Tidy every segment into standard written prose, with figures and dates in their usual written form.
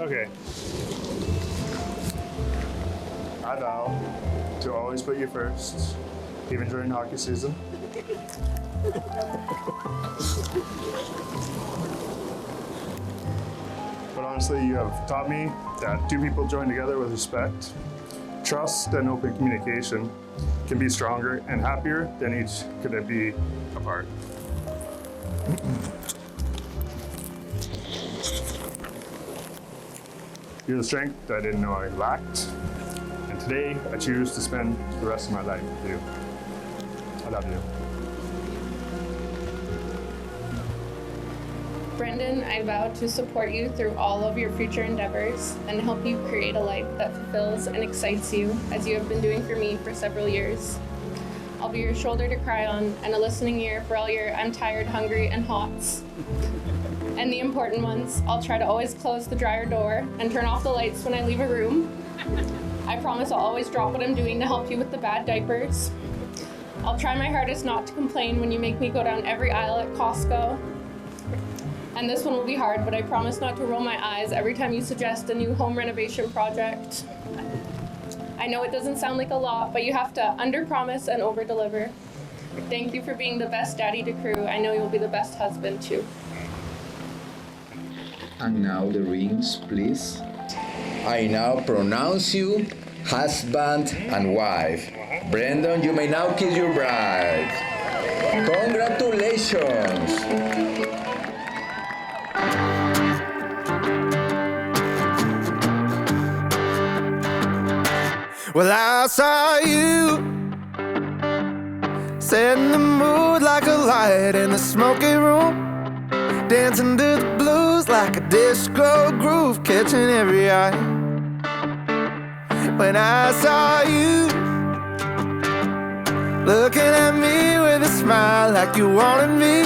Okay. I vow to always put you first, even during hockey season. But honestly, you have taught me that two people joined together with respect, trust, and open communication can be stronger and happier than each could be apart. You're the strength I didn't know I lacked, and today I choose to spend the rest of my life with you. I love you. Brendon, I vow to support you through all of your future endeavors and help you create a life that fulfills and excites you, as you have been doing for me for several years. I'll be your shoulder to cry on and a listening ear for all your I'm tired, hungry, and hots. And the important ones, I'll try to always close the dryer door and turn off the lights when I leave a room. I promise I'll always drop what I'm doing to help you with the bad diapers. I'll try my hardest not to complain when you make me go down every aisle at Costco. And this one will be hard, but I promise not to roll my eyes every time you suggest a new home renovation project. I know it doesn't sound like a lot, but you have to under-promise and over-deliver. Thank you for being the best daddy to crew. I know you'll be the best husband too. And now the rings, please. I now pronounce you husband and wife. Brendon, you may now kiss your bride. Congratulations! Well, I saw you setting the mood like a light in the smoky room, dancing to the blues like a disco groove, catching every eye. When I saw you looking at me with a smile like you wanted me,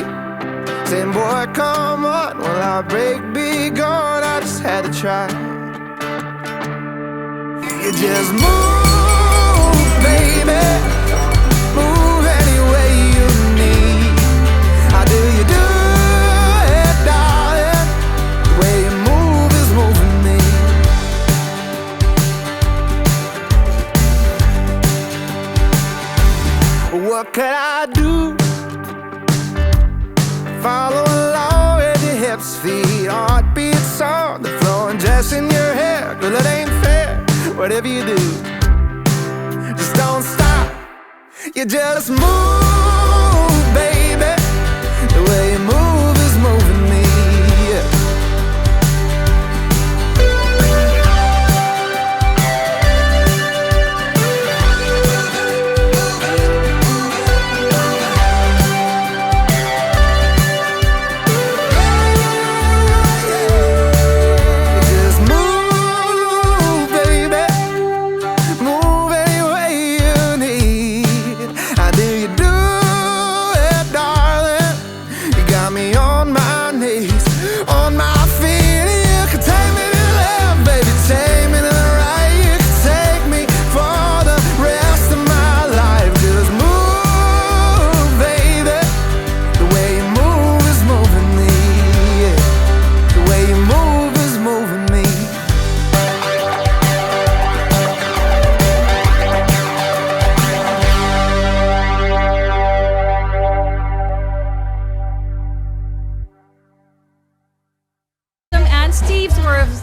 saying, boy, come on, will our break be gone? I just had to try. You just move, baby, move any way you need. How do you do it, darling? The way you move is moving me. What could I do? Follow along with your hips, feet, heartbeat, song, the flow and dress in your hair. Girl, it ain't fair. Whatever you do, just don't stop. You just move, baby. The way you move is moving me.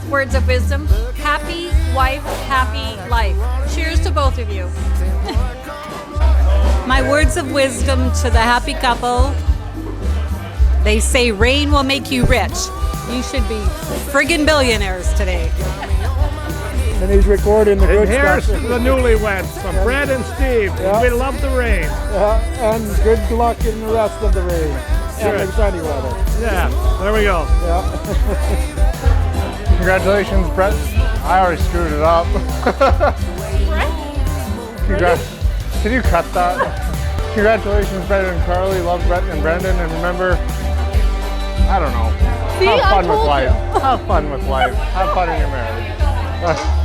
Words of wisdom. Happy wife, happy life. Cheers to both of you. My words of wisdom to the happy couple. They say rain will make you rich. You should be friggin' billionaires today. And he's recording the good Here's stuff. the newlyweds from Brad and Steve. Yeah. We love the rain. And good luck in the rest of the rain. Sure. And the sunny weather. Yeah, there we go. Yeah. Congratulations, Brett. I already screwed it up. Can you cut that? Congratulations, Brett and Carly. Love Brett and Brendon. And remember, I don't know. See, have fun with told life. you. Have fun with life. Have fun in your marriage.